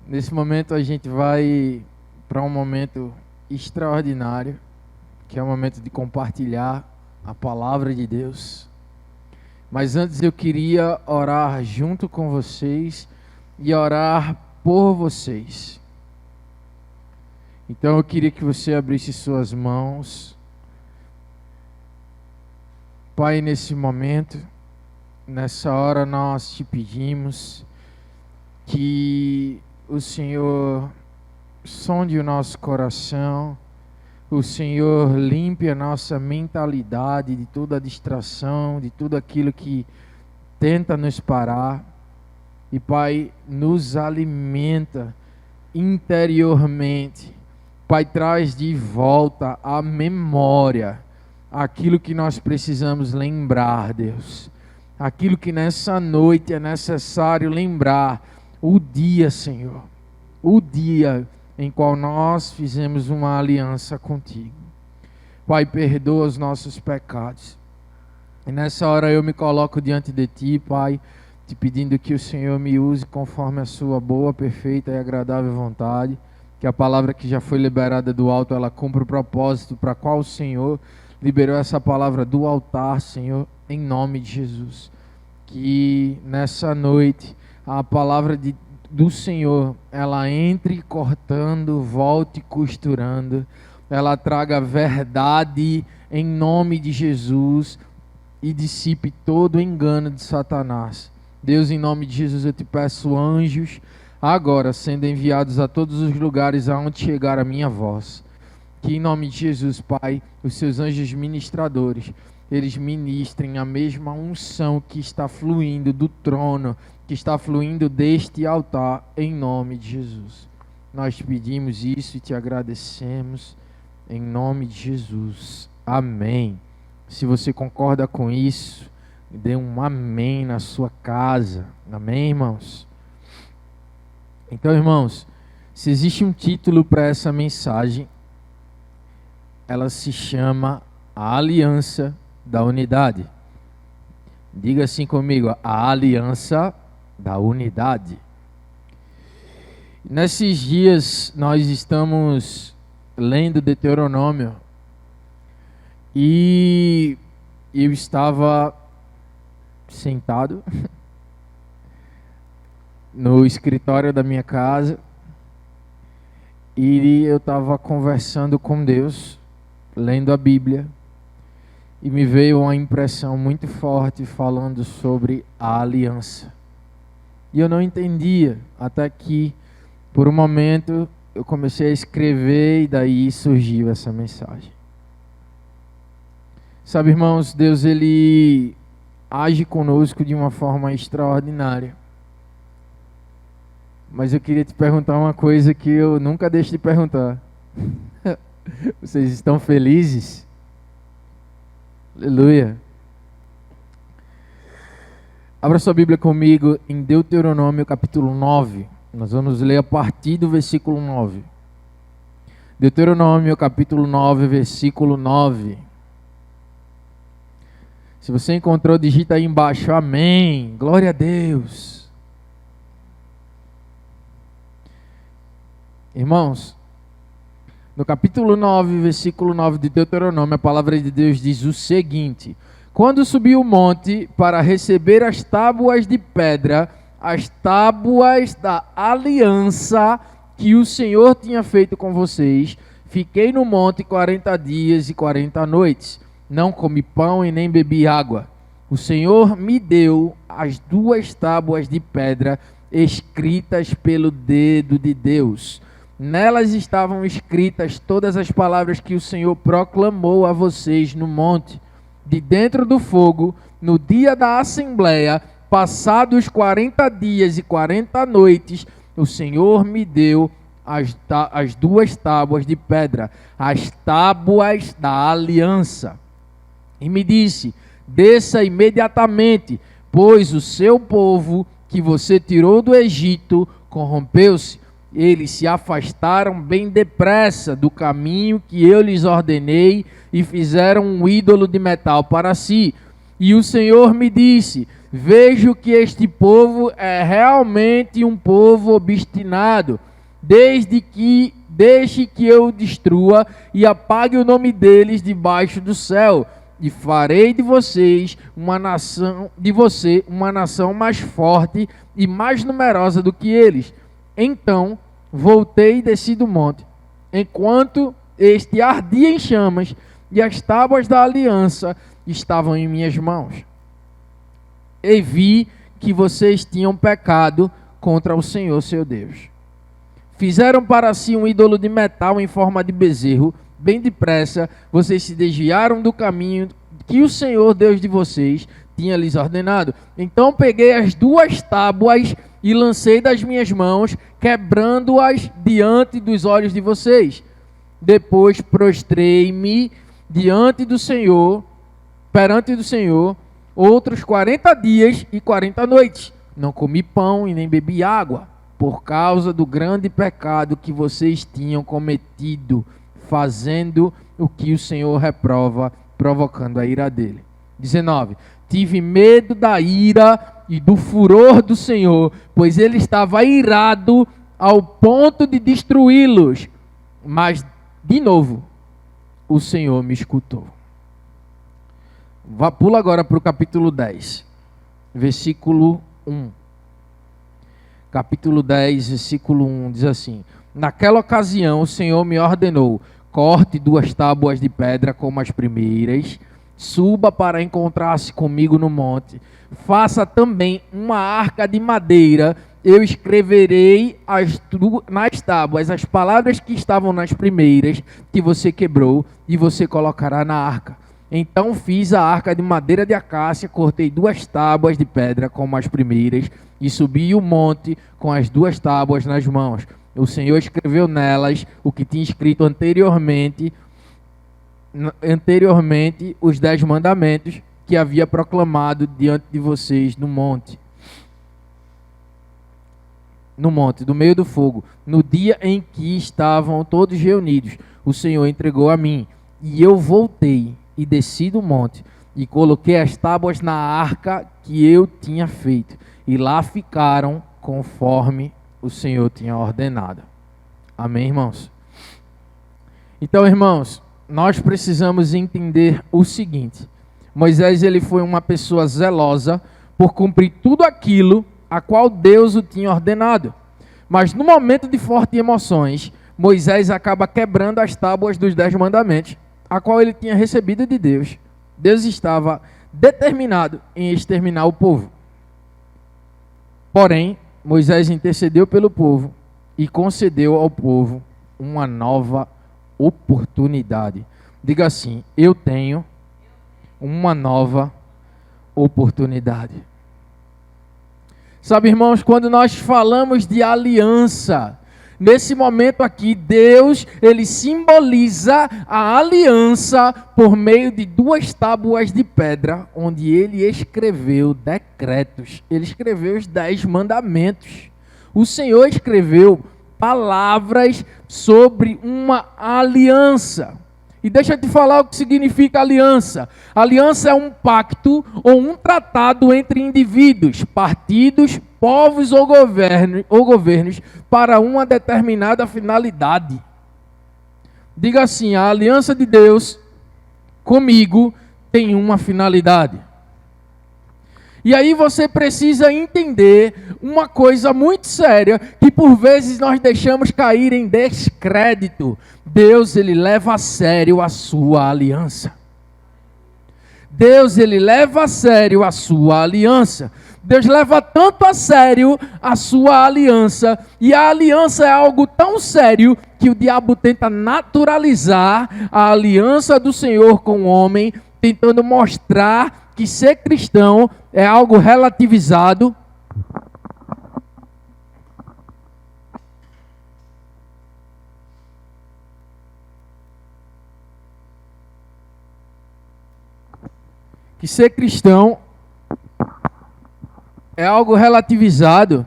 Nesse momento a gente vai para um momento extraordinário, que é o momento de compartilhar a palavra de Deus. Mas antes eu queria orar junto com vocês e orar por vocês. Então eu queria que você abrisse suas mãos. Pai, nesse momento, nessa hora nós te pedimos que o Senhor sonde o nosso coração, o Senhor limpe a nossa mentalidade de toda a distração, de tudo aquilo que tenta nos parar. E Pai, nos alimenta interiormente. Pai, traz de volta à memória aquilo que nós precisamos lembrar, Deus. Aquilo que nessa noite é necessário lembrar. O dia, Senhor, o dia em qual nós fizemos uma aliança contigo. Pai, perdoa os nossos pecados. E nessa hora eu me coloco diante de Ti, Pai, te pedindo que o Senhor me use conforme a Sua boa, perfeita e agradável vontade. Que a palavra que já foi liberada do alto, ela cumpra o propósito para qual o Senhor liberou essa palavra do altar, Senhor, em nome de Jesus. Que nessa noite a palavra do Senhor, ela entre cortando, volte costurando, ela traga verdade em nome de Jesus e dissipe todo o engano de Satanás. Deus, em nome de Jesus, eu te peço anjos, agora sendo enviados a todos os lugares aonde chegar a minha voz. Que em nome de Jesus, Pai, os seus anjos ministradores, eles ministrem a mesma unção que está fluindo do trono, que está fluindo deste altar, em nome de Jesus. Nós te pedimos isso e te agradecemos, em nome de Jesus. Amém. Se você concorda com isso, dê um amém na sua casa. Amém, irmãos? Então, irmãos, se existe um título para essa mensagem, ela se chama A Aliança da Unidade. Diga assim comigo, a aliança da unidade. Nesses dias nós estamos lendo Deuteronômio e eu estava sentado no escritório da minha casa e eu estava conversando com Deus, lendo a Bíblia. E me veio uma impressão muito forte falando sobre a aliança. E eu não entendia, até que, por um momento, eu comecei a escrever e daí surgiu essa mensagem. Sabe, irmãos, Deus, Ele age conosco de uma forma extraordinária. Mas eu queria te perguntar uma coisa que eu nunca deixo de perguntar. Vocês estão felizes? Aleluia. Abra sua Bíblia comigo em Deuteronômio capítulo 9. Nós vamos ler a partir do versículo 9. Deuteronômio capítulo 9, versículo 9. Se você encontrou, digita aí embaixo, amém, glória a Deus. Irmãos, no capítulo 9, versículo 9 de Deuteronômio, a palavra de Deus diz o seguinte: quando subi o monte para receber as tábuas de pedra, as tábuas da aliança que o Senhor tinha feito com vocês, fiquei no monte 40 dias e 40 noites, não comi pão e nem bebi água. O Senhor me deu as 2 tábuas de pedra escritas pelo dedo de Deus. Nelas estavam escritas todas as palavras que o Senhor proclamou a vocês no monte, de dentro do fogo, no dia da assembleia, passados 40 dias e 40 noites, o Senhor me deu as 2 tábuas de pedra, as tábuas da aliança. E me disse, desça imediatamente, pois o seu povo que você tirou do Egito corrompeu-se. Eles se afastaram bem depressa do caminho que eu lhes ordenei e fizeram um ídolo de metal para si. E o Senhor me disse: vejo que este povo é realmente um povo obstinado, deixe que eu o destrua e apague o nome deles debaixo do céu, e farei de você uma nação mais forte e mais numerosa do que eles. Então voltei e desci do monte, enquanto este ardia em chamas, e as tábuas da aliança estavam em minhas mãos. E vi que vocês tinham pecado contra o Senhor seu Deus. Fizeram para si um ídolo de metal em forma de bezerro. Bem depressa vocês se desviaram do caminho que o Senhor Deus de vocês tinha lhes ordenado. Então peguei as 2 tábuas e lancei das minhas mãos, quebrando-as diante dos olhos de vocês. Depois prostrei-me perante do Senhor, outros 40 dias e 40 noites. Não comi pão e nem bebi água, por causa do grande pecado que vocês tinham cometido, fazendo o que o Senhor reprova, provocando a ira dele. 19. Tive medo da ira e do furor do Senhor, pois ele estava irado ao ponto de destruí-los. Mas, de novo, o Senhor me escutou. Pula agora para o capítulo 10, versículo 1. Capítulo 10, versículo 1, diz assim: naquela ocasião o Senhor me ordenou: corte 2 tábuas de pedra como as primeiras, suba para encontrar-se comigo no monte, faça também uma arca de madeira. Eu escreverei nas tábuas as palavras que estavam nas primeiras, que você quebrou, e você colocará na arca. Então fiz a arca de madeira de acácia, cortei 2 tábuas de pedra como as primeiras, e subi o monte com as 2 tábuas nas mãos. O Senhor escreveu nelas o que tinha escrito anteriormente os 10 mandamentos que havia proclamado diante de vocês no monte, do meio do fogo, no dia em que estavam todos reunidos. O Senhor entregou a mim, e eu voltei e desci do monte, e coloquei as tábuas na arca que eu tinha feito, e lá ficaram conforme o Senhor tinha ordenado. Amém, irmãos? Então, irmãos, nós precisamos entender o seguinte: Moisés, ele foi uma pessoa zelosa por cumprir tudo aquilo a qual Deus o tinha ordenado. Mas no momento de fortes emoções, Moisés acaba quebrando as tábuas dos 10 mandamentos, a qual ele tinha recebido de Deus. Deus estava determinado em exterminar o povo. Porém, Moisés intercedeu pelo povo e concedeu ao povo uma nova oportunidade. Diga assim: eu tenho uma nova oportunidade. Sabe, irmãos, quando nós falamos de aliança, nesse momento aqui, Deus, ele simboliza a aliança por meio de 2 tábuas de pedra, onde ele escreveu decretos, ele escreveu os 10 mandamentos. O Senhor escreveu palavras sobre uma aliança. E deixa eu te falar o que significa aliança. Aliança é um pacto ou um tratado entre indivíduos, partidos, povos ou governos para uma determinada finalidade. Diga assim: a aliança de Deus comigo tem uma finalidade. E aí você precisa entender uma coisa muito séria, que por vezes nós deixamos cair em descrédito. Deus, ele leva a sério a sua aliança. Deus, ele leva a sério a sua aliança. Deus leva tanto a sério a sua aliança, e a aliança é algo tão sério que o diabo tenta naturalizar a aliança do Senhor com o homem, tentando mostrar que ser cristão é algo relativizado. Que ser cristão é algo relativizado,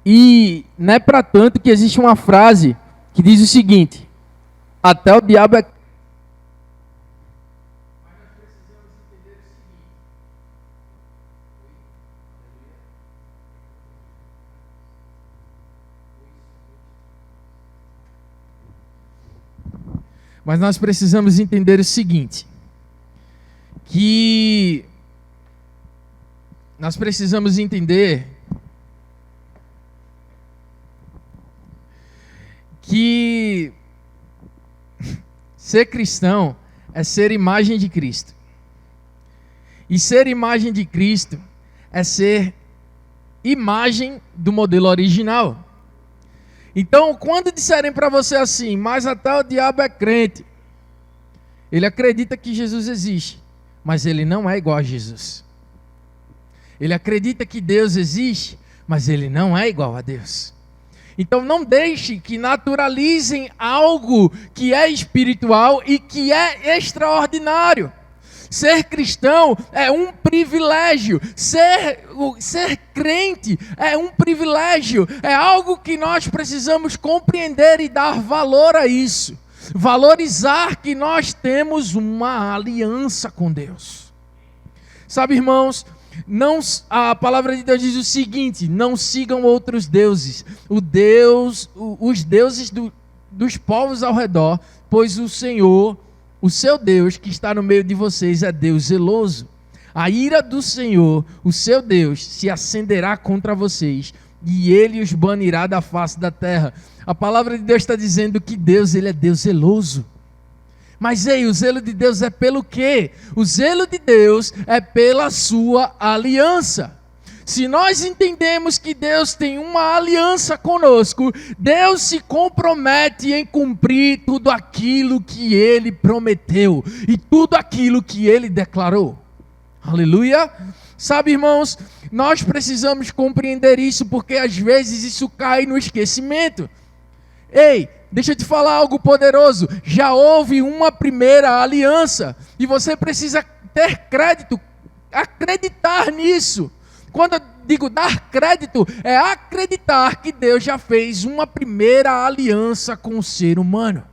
e não é para tanto que existe uma frase que diz o seguinte: até o diabo é... Mas nós precisamos entender o seguinte, que nós precisamos entender que ser cristão é ser imagem de Cristo. E ser imagem de Cristo é ser imagem do modelo original. Então, quando disserem para você assim, mas até o diabo é crente, ele acredita que Jesus existe, mas ele não é igual a Jesus. Ele acredita que Deus existe, mas ele não é igual a Deus. Então não deixe que naturalizem algo que é espiritual e que é extraordinário. Ser cristão é um privilégio, ser crente é um privilégio, é algo que nós precisamos compreender e dar valor a isso. Valorizar que nós temos uma aliança com Deus. Sabe, irmãos, a palavra de Deus diz o seguinte: não sigam outros deuses, os deuses dos povos ao redor, pois o Senhor, o seu Deus que está no meio de vocês é Deus zeloso. A ira do Senhor, o seu Deus, se acenderá contra vocês e ele os banirá da face da terra. A palavra de Deus está dizendo que Deus, ele é Deus zeloso. Mas o zelo de Deus é pelo quê? O zelo de Deus é pela sua aliança. Se nós entendemos que Deus tem uma aliança conosco, Deus se compromete em cumprir tudo aquilo que Ele prometeu e tudo aquilo que Ele declarou. Aleluia! Sabe, irmãos, nós precisamos compreender isso porque às vezes isso cai no esquecimento. Ei, deixa eu te falar algo poderoso. Já houve uma primeira aliança e você precisa ter crédito, acreditar nisso. Quando eu digo dar crédito, é acreditar que Deus já fez uma primeira aliança com o ser humano.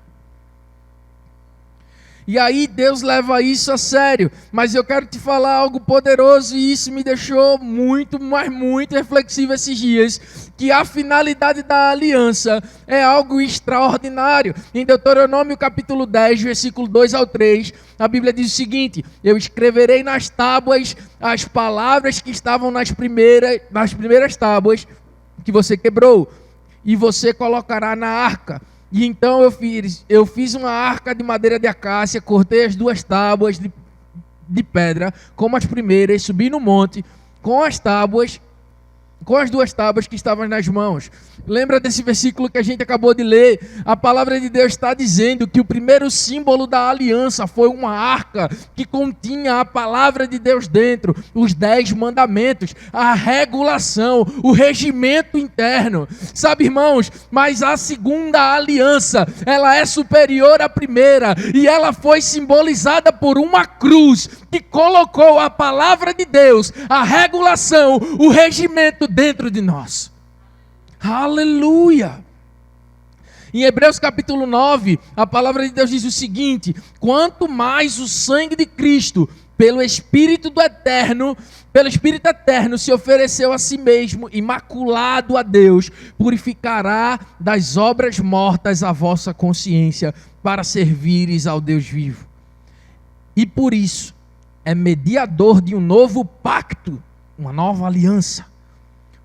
E aí Deus leva isso a sério. Mas eu quero te falar algo poderoso e isso me deixou muito, mas muito reflexivo esses dias. Que a finalidade da aliança é algo extraordinário. Em Deuteronômio capítulo 10, versículo 2 ao 3, a Bíblia diz o seguinte: eu escreverei nas tábuas as palavras que estavam nas primeiras tábuas que você quebrou, e você colocará na arca. E então eu fiz uma arca de madeira de acácia, cortei as duas tábuas de pedra, como as primeiras, subi no monte com as duas tábuas que estavam nas mãos. Lembra desse versículo que a gente acabou de ler? A palavra de Deus está dizendo que o primeiro símbolo da aliança foi uma arca que continha a palavra de Deus dentro, os 10 mandamentos, a regulação, o regimento interno. Sabe, irmãos, mas a segunda aliança, ela é superior à primeira e ela foi simbolizada por uma cruz que colocou a palavra de Deus, a regulação, o regimento dentro de nós. Aleluia! Em Hebreus capítulo 9, a palavra de Deus diz o seguinte: quanto mais o sangue de Cristo, pelo Espírito eterno, se ofereceu a si mesmo, imaculado a Deus, purificará das obras mortas a vossa consciência, para servires ao Deus vivo. E por isso, é mediador de um novo pacto, uma nova aliança,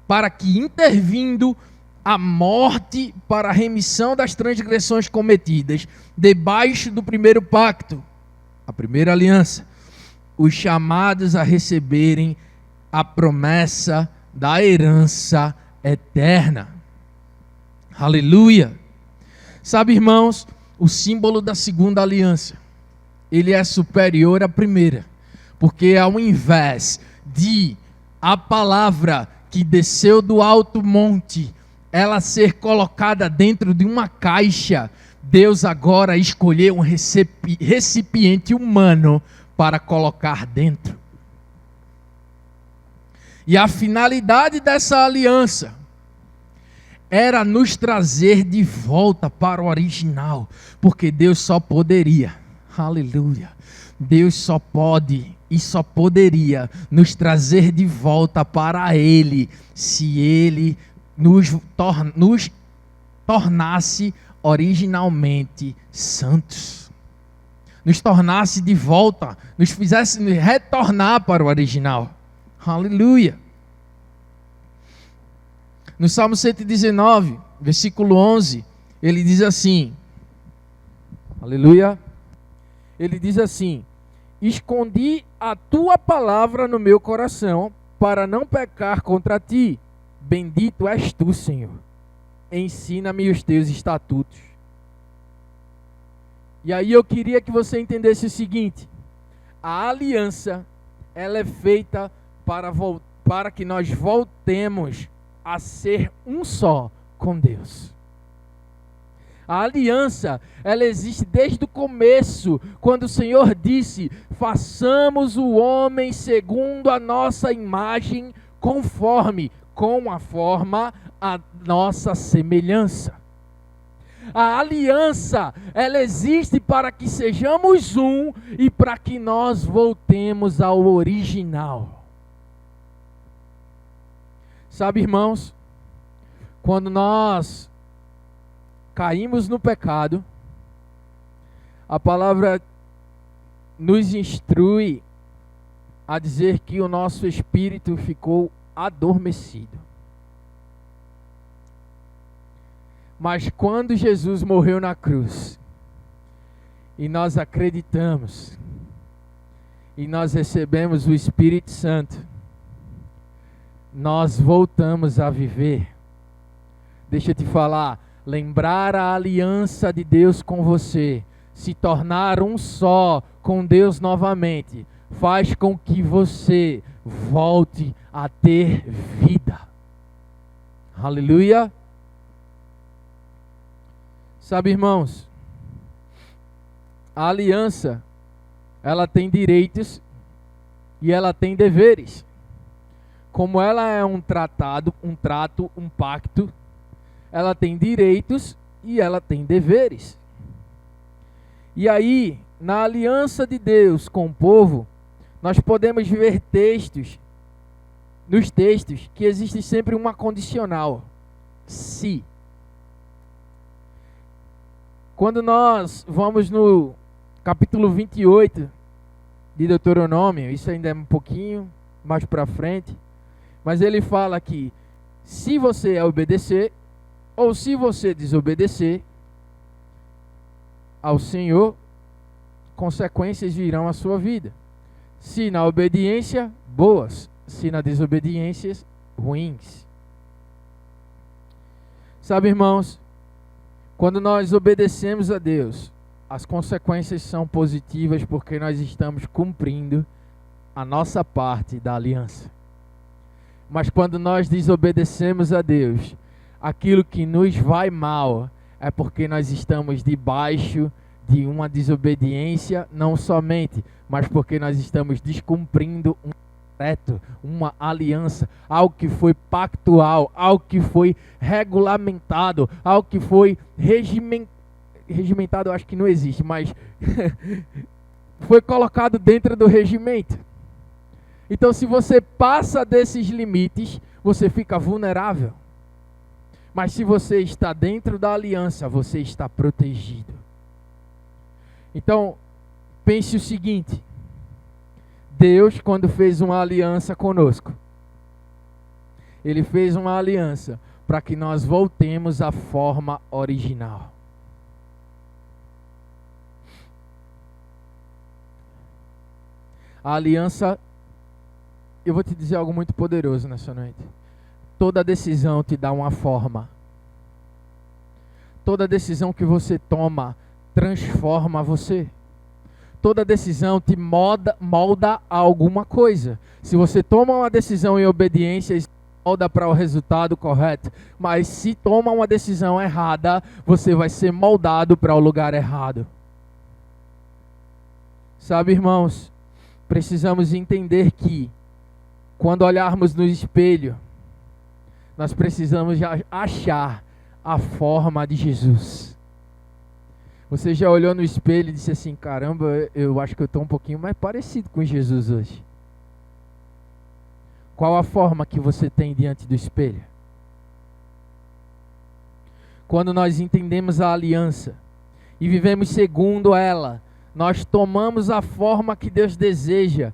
para que, intervindo a morte para a remissão das transgressões cometidas, debaixo do primeiro pacto, a primeira aliança, os chamados a receberem a promessa da herança eterna. Aleluia! Sabe, irmãos, o símbolo da segunda aliança, ele é superior à primeira, porque ao invés de a palavra que desceu do alto monte, ela ser colocada dentro de uma caixa, Deus agora escolheu um recipiente humano para colocar dentro. E a finalidade dessa aliança era nos trazer de volta para o original, porque Deus só poderia, aleluia, Deus só pode e só poderia nos trazer de volta para Ele, se Ele nos tornasse originalmente santos. nos tornasse de volta, nos fizesse retornar para o original. Aleluia. No Salmo 119, versículo 11, ele diz assim, aleluia, ele diz assim: escondi a tua palavra no meu coração, para não pecar contra ti. Bendito és tu, Senhor. Ensina-me os teus estatutos. E aí eu queria que você entendesse o seguinte: a aliança, ela é feita para que nós voltemos a ser um só com Deus. A aliança, ela existe desde o começo, quando o Senhor disse: façamos o homem segundo a nossa imagem, conforme, com a forma, a nossa semelhança. A aliança, ela existe para que sejamos um e para que nós voltemos ao original. Sabe, irmãos, quando nós caímos no pecado, a palavra nos instrui a dizer que o nosso espírito ficou adormecido. Mas quando Jesus morreu na cruz, e nós acreditamos, e nós recebemos o Espírito Santo, nós voltamos a viver. Deixa eu te falar, lembrar a aliança de Deus com você, se tornar um só com Deus novamente, faz com que você volte a ter vida. Aleluia. Sabe, irmãos, a aliança, ela tem direitos e ela tem deveres. Como ela é um tratado, um trato, um pacto, ela tem direitos e ela tem deveres. E aí, na aliança de Deus com o povo, nós podemos ver nos textos, que existe sempre uma condicional: se. Quando nós vamos no capítulo 28 de Deuteronômio, isso ainda é um pouquinho mais para frente, mas ele fala que se você obedecer, ou se você desobedecer ao Senhor, consequências virão à sua vida. Se na obediência, boas; se na desobediência, ruins. Sabe, irmãos, quando nós obedecemos a Deus, as consequências são positivas, porque nós estamos cumprindo a nossa parte da aliança. Mas quando nós desobedecemos a Deus, aquilo que nos vai mal é porque nós estamos debaixo de uma desobediência, não somente, mas porque nós estamos descumprindo um decreto, uma aliança, algo que foi pactual, algo que foi regulamentado, algo que foi regimentado, eu acho que não existe, mas foi colocado dentro do regimento. Então, se você passa desses limites, você fica vulnerável. Mas se você está dentro da aliança, você está protegido. Então, pense o seguinte: Deus, quando fez uma aliança conosco, Ele fez uma aliança para que nós voltemos à forma original. A aliança, eu vou te dizer algo muito poderoso nessa noite. Toda decisão te dá uma forma. Toda decisão que você toma transforma você. Toda decisão te molda a alguma coisa. Se você toma uma decisão em obediência, isso molda para o resultado correto. Mas se toma uma decisão errada, você vai ser moldado para o lugar errado. Sabe, irmãos, precisamos entender que quando olharmos no espelho, nós precisamos achar a forma de Jesus. Você já olhou no espelho e disse assim: caramba, eu acho que eu estou um pouquinho mais parecido com Jesus hoje. Qual a forma que você tem diante do espelho? Quando nós entendemos a aliança e vivemos segundo ela, nós tomamos a forma que Deus deseja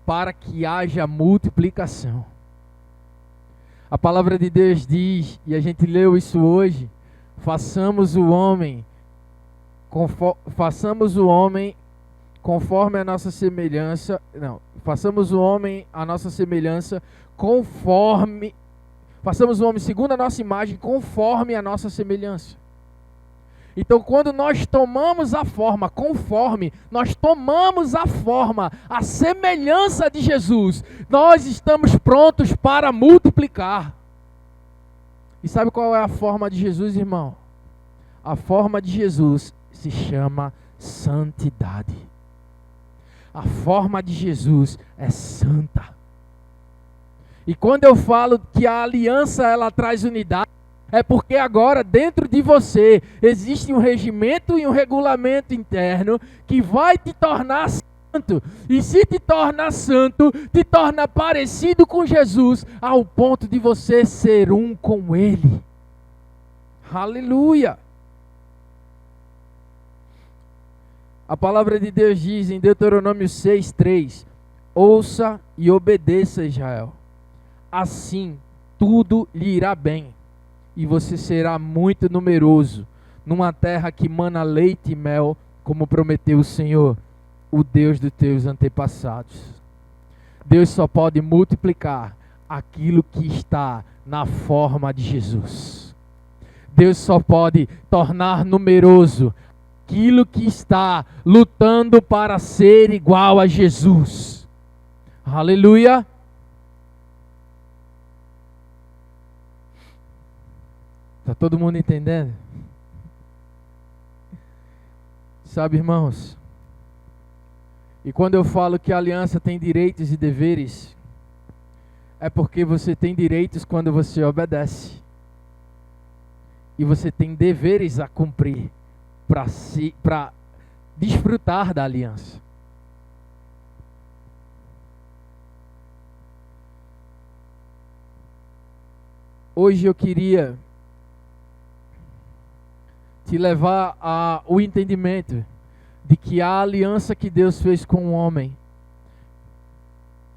para que haja multiplicação. A palavra de Deus diz, e a gente leu isso hoje, façamos o homem conforme a nossa semelhança, façamos o homem a nossa semelhança façamos o homem segundo a nossa imagem, conforme a nossa semelhança. Então, quando nós tomamos a forma conforme, nós tomamos a forma, a semelhança de Jesus, nós estamos prontos para multiplicar. E sabe qual é a forma de Jesus, irmão? A forma de Jesus se chama santidade. A forma de Jesus é santa. E quando eu falo que a aliança ela traz unidade, é porque agora dentro de você existe um regimento e um regulamento interno que vai te tornar santo. E se te torna santo, te torna parecido com Jesus, ao ponto de você ser um com Ele. Aleluia! A palavra de Deus diz em Deuteronômio 6:3: ouça e obedeça, Israel. Assim tudo lhe irá bem, e você será muito numeroso, numa terra que mana leite e mel, como prometeu o Senhor, o Deus dos teus antepassados. Deus só pode multiplicar aquilo que está na forma de Jesus. Deus só pode tornar numeroso aquilo que está lutando para ser igual a Jesus. Aleluia! Está todo mundo entendendo? Sabe, irmãos, e quando eu falo que a aliança tem direitos e deveres, é porque você tem direitos quando você obedece, e você tem deveres a cumprir para desfrutar da aliança. Hoje eu queria te levar ao entendimento de que a aliança que Deus fez com o homem,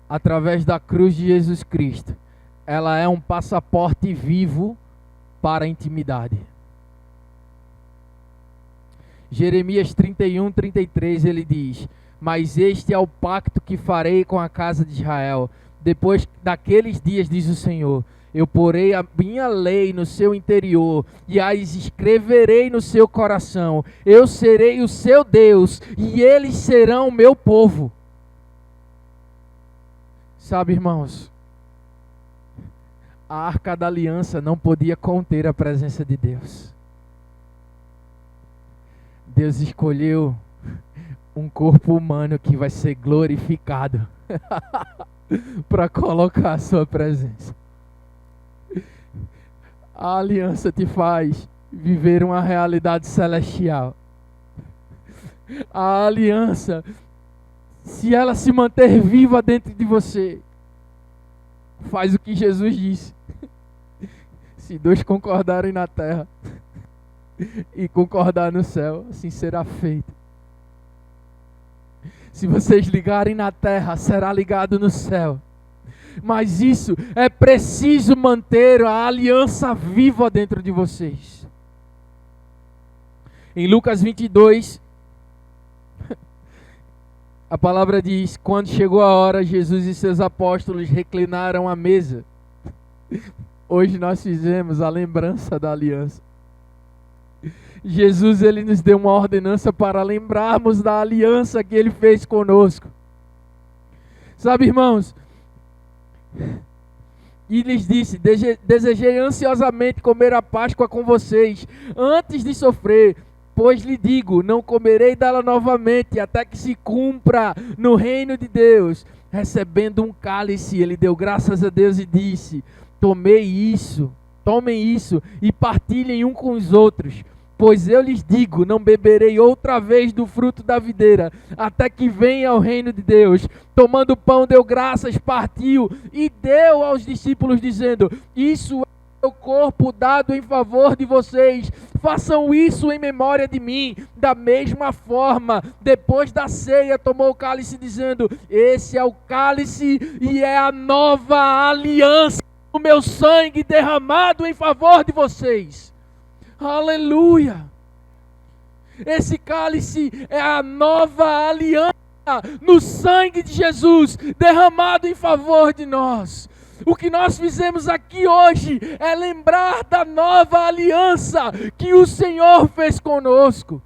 através da cruz de Jesus Cristo, ela é um passaporte vivo para a intimidade. Jeremias 31:33 ele diz: mas este é o pacto que farei com a casa de Israel. Depois daqueles dias, diz o Senhor, eu porei a minha lei no seu interior e as escreverei no seu coração. Eu serei o seu Deus e eles serão o meu povo. Sabe, irmãos, a Arca da Aliança não podia conter a presença de Deus. Deus escolheu um corpo humano que vai ser glorificado para colocar a sua presença. A aliança te faz viver uma realidade celestial. A aliança, se ela se manter viva dentro de você, faz o que Jesus disse: se dois concordarem na terra e concordar no céu, assim será feito. Se vocês ligarem na terra, será ligado no céu. Mas isso é preciso manter a aliança viva dentro de vocês. Em Lucas 22, a palavra diz: quando chegou a hora, Jesus e seus apóstolos reclinaram à mesa. Hoje nós fizemos a lembrança da aliança. Jesus, ele nos deu uma ordenança para lembrarmos da aliança que ele fez conosco. Sabe, irmãos, e lhes disse: desejei ansiosamente comer a Páscoa com vocês, antes de sofrer, pois lhe digo, não comerei dela novamente, até que se cumpra no reino de Deus. Recebendo um cálice, ele deu graças a Deus e disse: tomem isso e partilhem um com os outros. Pois eu lhes digo, não beberei outra vez do fruto da videira, até que venha o reino de Deus. Tomando o pão, deu graças, partiu e deu aos discípulos, dizendo: isso é o corpo dado em favor de vocês, façam isso em memória de mim. Da mesma forma, depois da ceia, tomou o cálice dizendo: esse é o cálice e é a nova aliança, o meu sangue derramado em favor de vocês. Aleluia! Esse cálice é a nova aliança no sangue de Jesus, derramado em favor de nós. O que nós fizemos aqui hoje é lembrar da nova aliança que o Senhor fez conosco.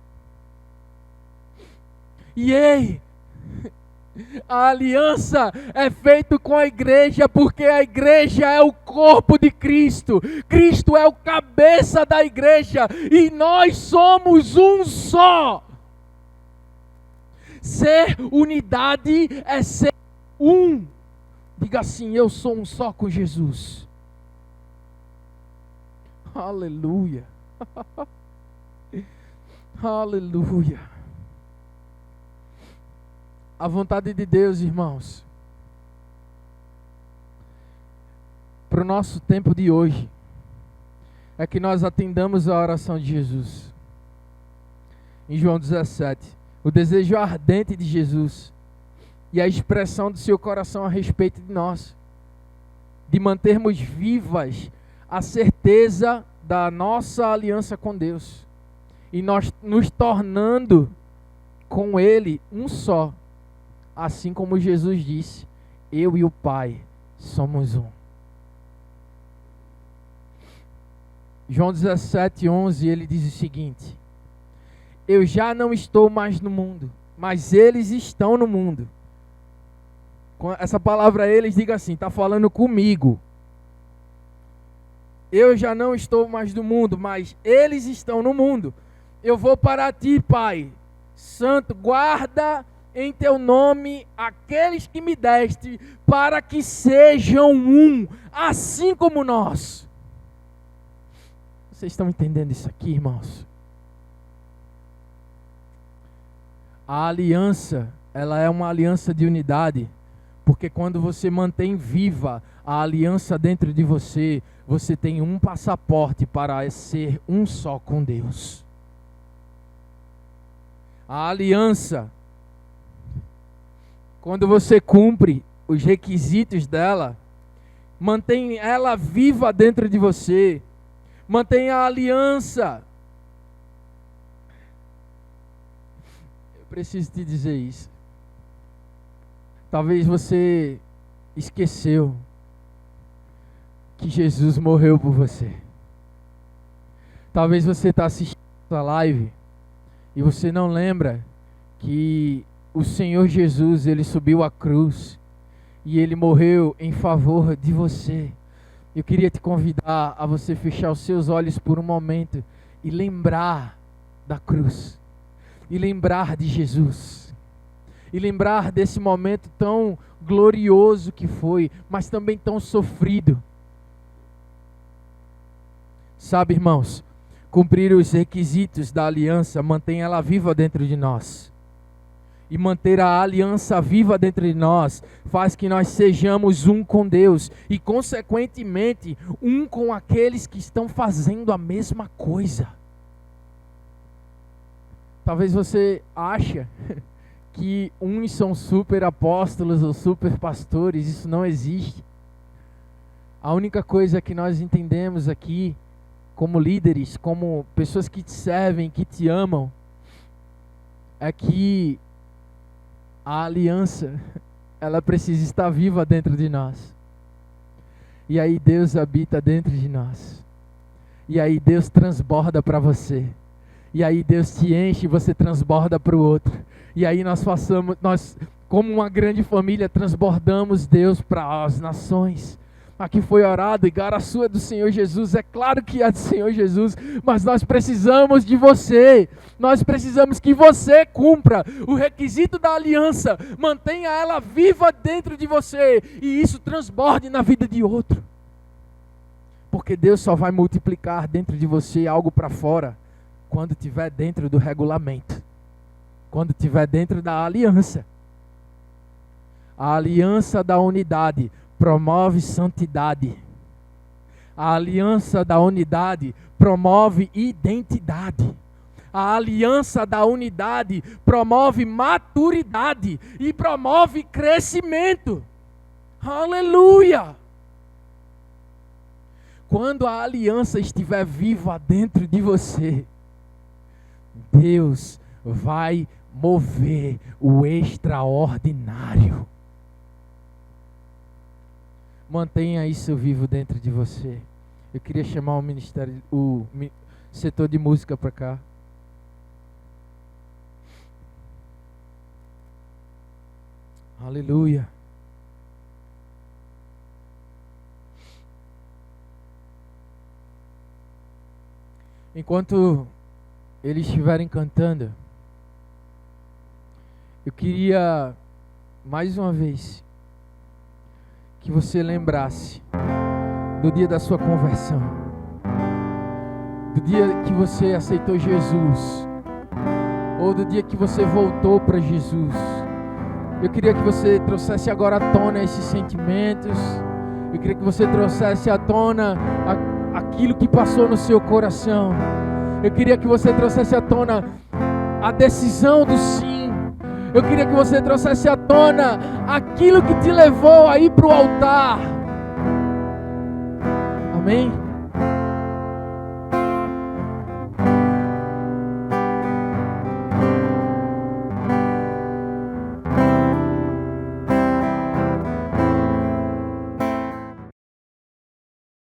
E ei, a aliança é feita com a igreja, porque a igreja é o corpo de Cristo. Cristo é o cabeça da igreja e nós somos um só. Ser unidade é ser um. Diga assim: eu sou um só com Jesus. Aleluia. Aleluia. A vontade de Deus, irmãos, para o nosso tempo de hoje, é que nós atendamos a oração de Jesus. Em João 17, o desejo ardente de Jesus e a expressão do seu coração a respeito de nós, de mantermos vivas a certeza da nossa aliança com Deus e nós nos tornando com Ele um só. Assim como Jesus disse: eu e o Pai somos um. João 17:11, ele diz o seguinte: eu já não estou mais no mundo, mas eles estão no mundo. Essa palavra eles, diga assim, está falando comigo. Eu já não estou mais no mundo, mas eles estão no mundo. Eu vou para ti, Pai Santo, guarda em teu nome aqueles que me deste, para que sejam um, assim como nós. Vocês estão entendendo isso aqui, irmãos? A aliança, ela é uma aliança de unidade, porque quando você mantém viva a aliança dentro de você, você tem um passaporte para ser um só com Deus. A aliança, quando você cumpre os requisitos dela, mantém ela viva dentro de você, mantém a aliança. Eu preciso te dizer isso. Talvez você esqueceu que Jesus morreu por você. Talvez você está assistindo a live e você não lembra que o Senhor Jesus, ele subiu à cruz e ele morreu em favor de você. Eu queria te convidar a você fechar os seus olhos por um momento e lembrar da cruz, e lembrar de Jesus, e lembrar desse momento tão glorioso que foi, mas também tão sofrido. Sabe, irmãos, cumprir os requisitos da aliança mantém ela viva dentro de nós. E manter a aliança viva dentro de nós faz que nós sejamos um com Deus e, consequentemente, um com aqueles que estão fazendo a mesma coisa. Talvez você ache que uns são super apóstolos ou super pastores. Isso não existe. A única coisa que nós entendemos aqui, como líderes, como pessoas que te servem, que te amam, é que a aliança, ela precisa estar viva dentro de nós. E aí Deus habita dentro de nós. E aí Deus transborda para você. E aí Deus te enche e você transborda para o outro. E aí nós, como uma grande família, transbordamos Deus para as nações. Aqui foi orado, Igaraçu é do Senhor Jesus, é claro que é do Senhor Jesus, mas nós precisamos de você, nós precisamos que você cumpra o requisito da aliança, mantenha ela viva dentro de você, e isso transborde na vida de outro, porque Deus só vai multiplicar dentro de você algo para fora, quando estiver dentro do regulamento, quando estiver dentro da aliança. A aliança da unidade promove santidade. A aliança da unidade promove identidade. A aliança da unidade promove maturidade e promove crescimento. Aleluia! Quando a aliança estiver viva dentro de você, Deus vai mover o extraordinário. Mantenha isso vivo dentro de você. Eu queria chamar o setor de música para cá. Aleluia. Enquanto eles estiverem cantando, eu queria mais uma vez que você lembrasse do dia da sua conversão, do dia que você aceitou Jesus, ou do dia que você voltou para Jesus. Eu queria que você trouxesse agora à tona esses sentimentos. Eu queria que você trouxesse à tona aquilo que passou no seu coração. Eu queria que você trouxesse à tona a decisão do sim. Eu queria que você trouxesse à tona aquilo que te levou a ir para o altar. Amém?